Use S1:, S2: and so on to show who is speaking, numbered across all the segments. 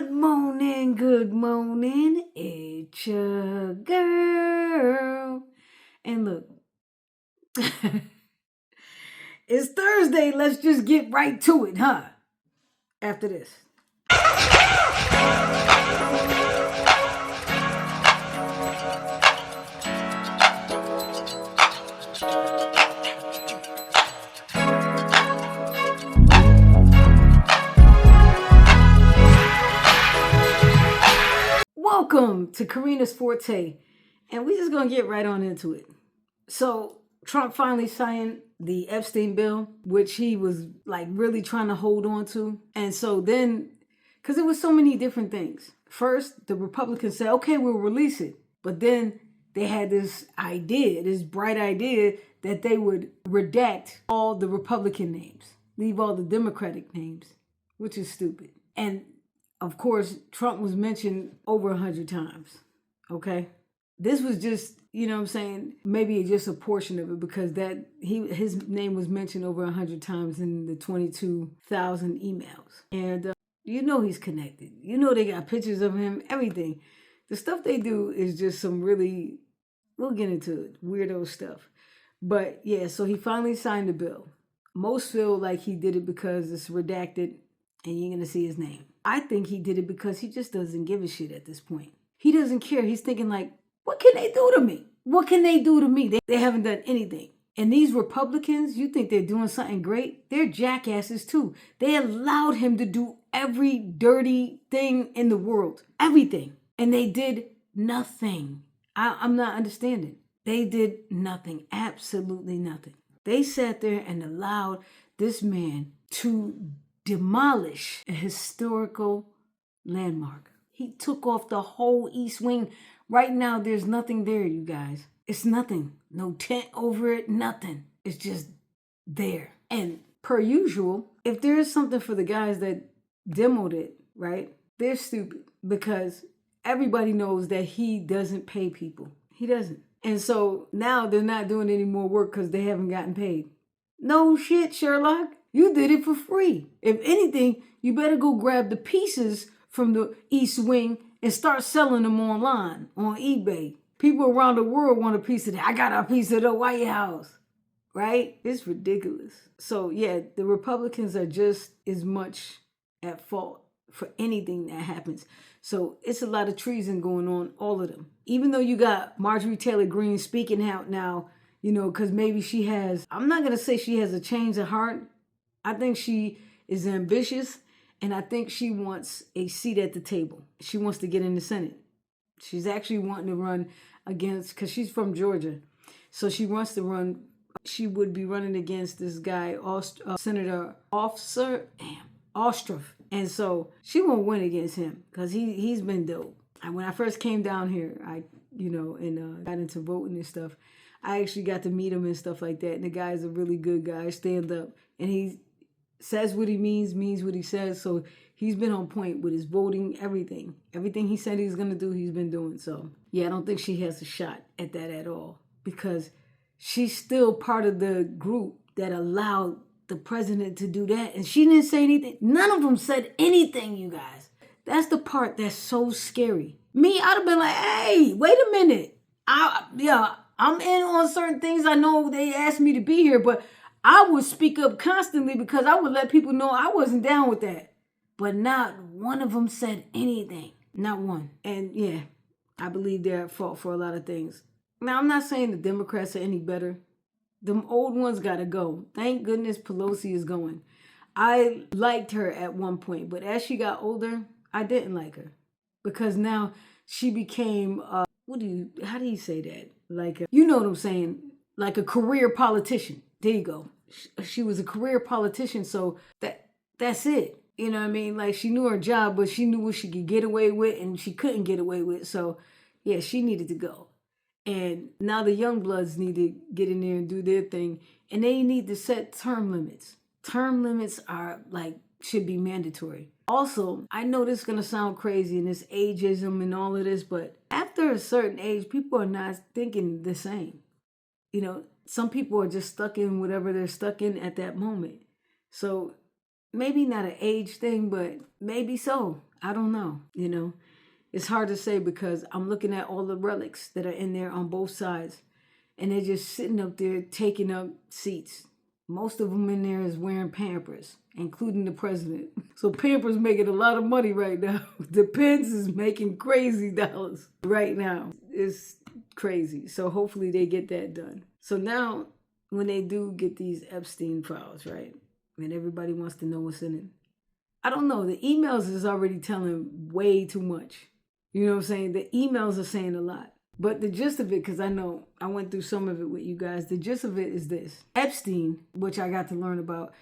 S1: Good morning, it's your girl. And look, it's Thursday, let's just get right to it, huh? After this. Welcome to Karina's Forte, and we're just gonna get right on into it. So Trump finally signed the Epstein bill, which he was like really trying to hold on to. And so then, because it was so many different things. First, the Republicans said, okay, we'll release it. But then they had this idea, this bright idea that they would redact all the Republican names, leave all the Democratic names, which is stupid. And of course, Trump was mentioned over 100 times, okay? This was just, you know what I'm saying, maybe just a portion of it because his name was mentioned over 100 times in the 22,000 emails. And you know he's connected. You know they got pictures of him, everything. The stuff they do is just some really, we'll get into it, weirdo stuff. But yeah, so he finally signed the bill. Most feel like he did it because it's redacted and you ain't gonna see his name. I think he did it because he just doesn't give a shit at this point. He doesn't care. He's thinking like, what can they do to me? What can they do to me? They haven't done anything. And these Republicans, you think they're doing something great? They're jackasses too. They allowed him to do every dirty thing in the world. Everything. And they did nothing. I'm not understanding. They did nothing. Absolutely nothing. They sat there and allowed this man to demolish a historical landmark. He took off the whole East Wing. Right now, there's nothing there, you guys. It's nothing. No tent over it, nothing. It's just there. And per usual, if there is something for the guys that demoed it, right, they're stupid because everybody knows that he doesn't pay people. He doesn't. And so now they're not doing any more work because they haven't gotten paid. No shit, Sherlock. You did it for free. If anything, you better go grab the pieces from the East Wing and start selling them online on eBay. People around the world want a piece of that. I got a piece of the White House, right? It's ridiculous. So yeah, the Republicans are just as much at fault for anything that happens. So it's a lot of treason going on, all of them. Even though you got Marjorie Taylor Greene speaking out now, you know, because maybe she has, I'm not going to say she has a change of heart. I think she is ambitious, and I think she wants a seat at the table. She wants to get in the Senate. She's actually wanting to run against, because she's from Georgia, so she wants to run. She would be running against this guy, Senator Ostroff, and so she won't win against him because he's been dope. And when I first came down here, and got into voting and stuff, I actually got to meet him and stuff like that. And the guy's a really good guy, stand up, and he says what he means what he says. So he's been on point with his voting, everything. Everything he said he's going to do, he's been doing. So yeah, I don't think she has a shot at that at all because she's still part of the group that allowed the president to do that. And she didn't say anything. None of them said anything, you guys. That's the part that's so scary. Me, I'd have been like, hey, wait a minute. I'm in on certain things. I know they asked me to be here, but I would speak up constantly because I would let people know I wasn't down with that. But not one of them said anything. Not one. And yeah, I believe they're at fault for a lot of things. Now, I'm not saying the Democrats are any better. Them old ones got to go. Thank goodness Pelosi is going. I liked her at one point, but as she got older, I didn't like her. Because now she became, how do you say that? Like, you know what I'm saying? Like a career politician. There you go. She was a career politician, so that's it. You know what I mean? Like she knew her job, but she knew what she could get away with and she couldn't get away with. So yeah, she needed to go. And now the young bloods need to get in there and do their thing. And they need to set term limits. Term limits should be mandatory. Also, I know this is going to sound crazy and this ageism and all of this, but after a certain age, people are not thinking the same. You know, some people are just stuck in whatever they're stuck in at that moment. So maybe not an age thing, but maybe so. I don't know, you know. It's hard to say because I'm looking at all the relics that are in there on both sides, and they're just sitting up there taking up seats. Most of them in there is wearing Pampers, including the president. So Pampers making a lot of money right now. The Pence is making crazy dollars right now. It's crazy. So hopefully they get that done. So now when they do get these Epstein files, right? And everybody wants to know what's in it. I don't know. The emails is already telling way too much. You know what I'm saying? The emails are saying a lot. But the gist of it, because I know I went through some of it with you guys, the gist of it is this. Epstein, which I got to learn about,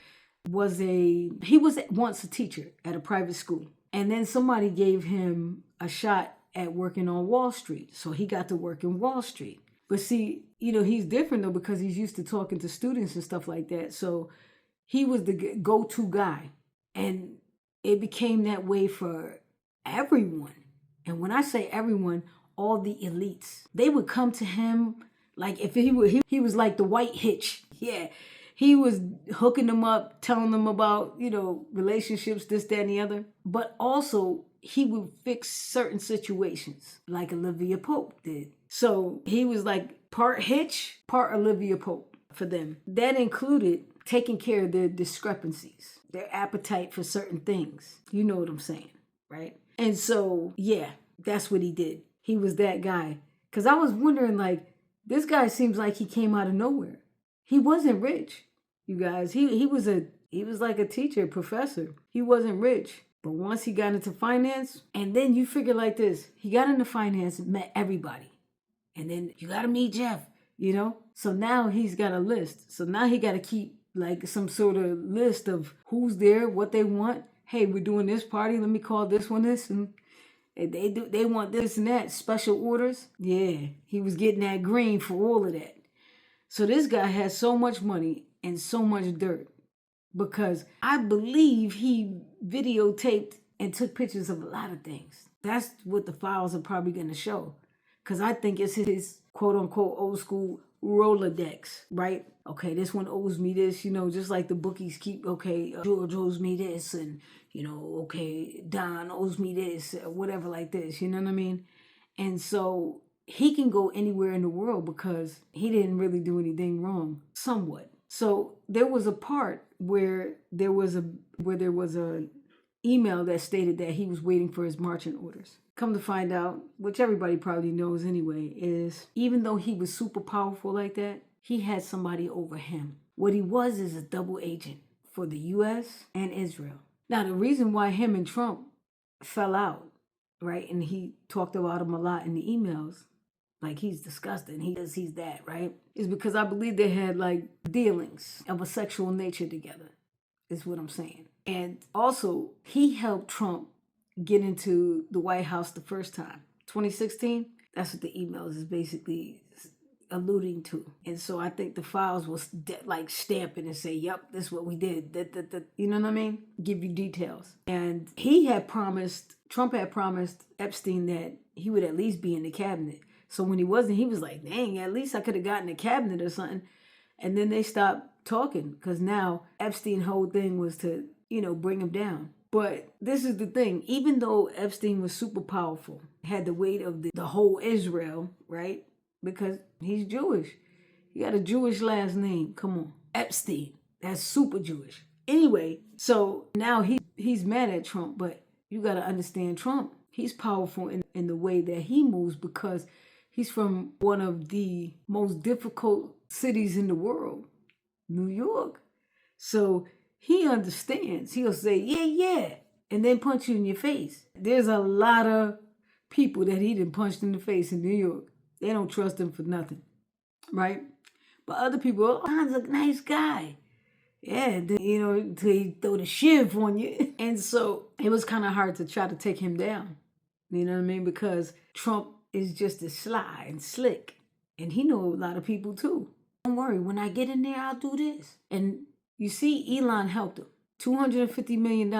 S1: he was once a teacher at a private school. And then somebody gave him a shot at working on Wall Street. So he got to work in Wall Street. But see, you know, he's different though because he's used to talking to students and stuff like that. So he was the go-to guy. And it became that way for everyone. And when I say everyone, all the elites, they would come to him like if he was like the white hitch. Yeah. He was hooking them up, telling them about, you know, relationships, this, that, and the other. But also he would fix certain situations like Olivia Pope did. So he was like part hitch, part Olivia Pope for them. That included taking care of their discrepancies, their appetite for certain things. You know what I'm saying, right? And so, yeah, that's what he did. He was that guy. Because I was wondering, like, this guy seems like he came out of nowhere. He wasn't rich, you guys. He was like a teacher, professor. He wasn't rich. But once he got into finance, and then you figure like this, he got into finance and met everybody. And then you got to meet Jeff, you know? So now he's got a list. So now he got to keep like some sort of list of who's there, what they want. Hey, we're doing this party. Let me call this one this. And they want this and that. Special orders. Yeah, he was getting that green for all of that. So this guy has so much money and so much dirt because I believe he videotaped and took pictures of a lot of things. That's what the files are probably going to show. Because I think it's his quote unquote old school Rolodex, right? Okay, this one owes me this, you know, just like the bookies keep, okay, George owes me this, and, you know, okay, Don owes me this, or whatever like this, you know what I mean? And so he can go anywhere in the world because he didn't really do anything wrong, somewhat. So there was a part where there was a email that stated that he was waiting for his marching orders. Come to find out, which everybody probably knows anyway, is even though he was super powerful like that, he had somebody over him. What he was is a double agent for the U.S. and Israel. Now, the reason why him and Trump fell out, right, and he talked about him a lot in the emails, like he's disgusting, he's that, right, is because I believe they had like dealings of a sexual nature together, is what I'm saying. And also, he helped Trump get into the White House the first time. 2016, that's what the emails is basically alluding to. And so I think the files will like stamp it and say, yep, this is what we did. You know what I mean? Give you details. And Trump had promised Epstein that he would at least be in the cabinet. So when he wasn't, he was like, dang, at least I could have gotten a cabinet or something. And then they stopped talking because now Epstein's whole thing was to, you know, bring him down. But this is the thing. Even though Epstein was super powerful, had the weight of the whole Israel, right? Because he's Jewish. He got a Jewish last name. Come on. Epstein. That's super Jewish. Anyway, so now he's mad at Trump. But you got to understand Trump. He's powerful in the way that he moves because he's from one of the most difficult cities in the world, New York. So he understands. He'll say, yeah, and then punch you in your face. There's a lot of people that he done punched in the face in New York. They don't trust him for nothing, right? But other people, oh, Don's a nice guy. Yeah, you know, until he throw the shiv on you. And so it was kind of hard to try to take him down. You know what I mean? Because Trump is just as sly and slick. And he know a lot of people too. Don't worry, when I get in there, I'll do this. And you see, Elon helped him. $250 million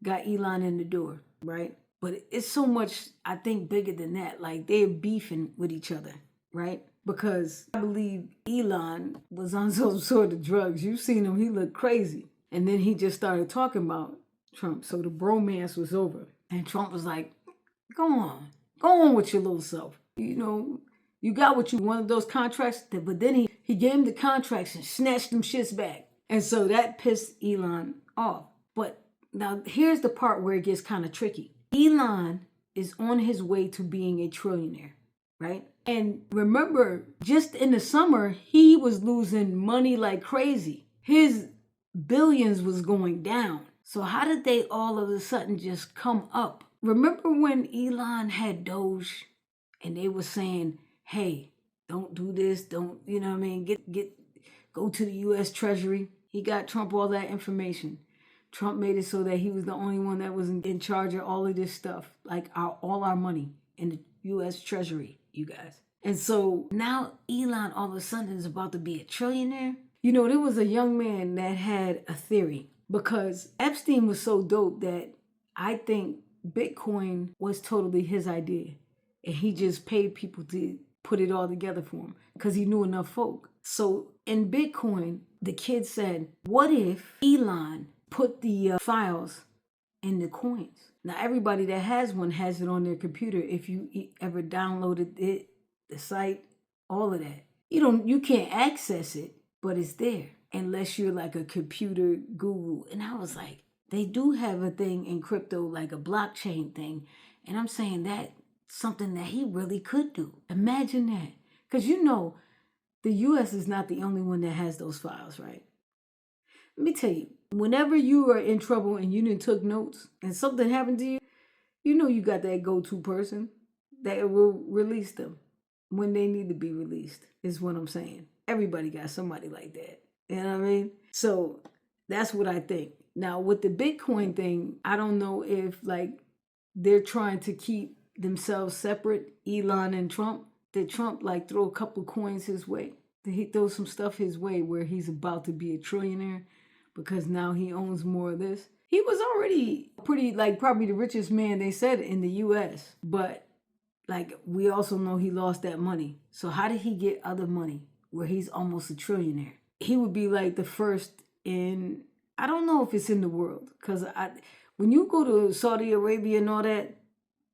S1: got Elon in the door, right? But it's so much, I think, bigger than that. Like, they're beefing with each other, right? Because I believe Elon was on some sort of drugs. You've seen him, he looked crazy. And then he just started talking about Trump. So the bromance was over. And Trump was like, go on with your little self. You know, you got what you wanted, those contracts, but then he gave him the contracts and snatched them shits back. And so that pissed Elon off. But now here's the part where it gets kind of tricky. Elon is on his way to being a trillionaire, right? And remember, just in the summer, he was losing money like crazy. His billions was going down. So how did they all of a sudden just come up? Remember when Elon had Doge and they were saying, hey, don't do this, don't, you know what I mean, go to the US Treasury. He got Trump all that information. Trump made it so that he was the only one that was in charge of all of this stuff, like all our money in the US Treasury, you guys. And so now Elon all of a sudden is about to be a trillionaire. You know, there was a young man that had a theory because Epstein was so dope that I think Bitcoin was totally his idea. And he just paid people to put it all together for him because he knew enough folk. So in Bitcoin, the kid said, what if Elon put the files in the coins? Now, everybody that has one has it on their computer. If you ever downloaded it, the site, all of that. You can't access it, but it's there unless you're like a computer guru. And I was like, they do have a thing in crypto, like a blockchain thing. And I'm saying that something that he really could do. Imagine that. Because the US is not the only one that has those files, right? Let me tell you, whenever you are in trouble and you didn't took notes and something happened to you, you got that go-to person that will release them when they need to be released, is what I'm saying. Everybody got somebody like that. You know what I mean? So that's what I think. Now, with the Bitcoin thing, I don't know if they're trying to keep themselves separate, Elon and Trump. Did Trump throw a couple of coins his way? Did he throw some stuff his way where he's about to be a trillionaire because now he owns more of this? He was already pretty, probably the richest man, they said, in the US. But we also know he lost that money. So how did he get other money where he's almost a trillionaire? He would be the first in, I don't know if it's in the world, because when you go to Saudi Arabia and all that,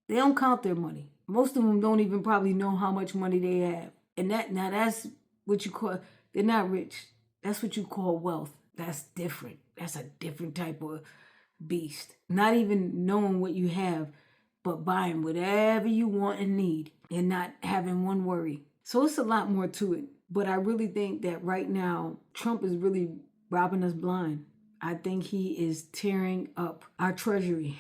S1: they don't count their money. Most of them don't even probably know how much money they have. And that's what you call, they're not rich. That's what you call wealth. That's different. That's a different type of beast. Not even knowing what you have, but buying whatever you want and need and not having one worry. So it's a lot more to it. But I really think that right now, Trump is really robbing us blind. I think he is tearing up our treasury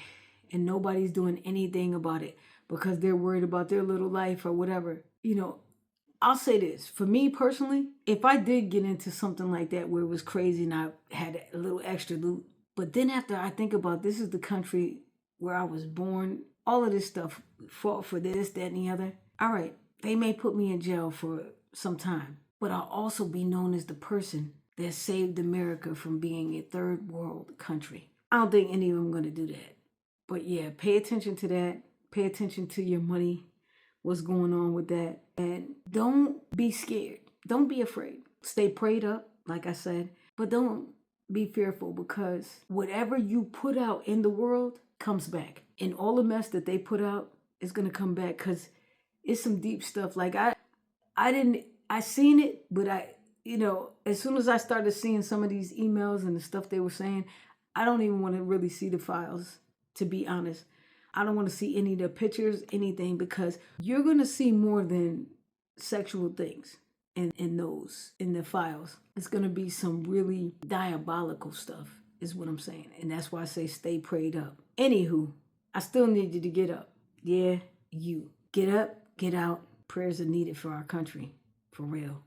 S1: and nobody's doing anything about it because they're worried about their little life or whatever. I'll say this. For me personally, if I did get into something like that where it was crazy and I had a little extra loot, but then after I think about this is the country where I was born, all of this stuff, fought for this, that, and the other. All right, they may put me in jail for some time, but I'll also be known as the person that saved America from being a third world country. I don't think any of them are going to do that. But yeah, pay attention to that. Pay attention to your money, what's going on with that. And don't be scared. Don't be afraid. Stay prayed up, like I said, but don't be fearful because whatever you put out in the world comes back. And all the mess that they put out is going to come back because it's some deep stuff. I seen it, but as soon as I started seeing some of these emails and the stuff they were saying, I don't even want to really see the files, to be honest. I don't want to see any of the pictures, anything, because you're going to see more than sexual things in the files. It's going to be some really diabolical stuff, is what I'm saying. And that's why I say stay prayed up. Anywho, I still need you to get up. Yeah, you. Get up, get out. Prayers are needed for our country. For real.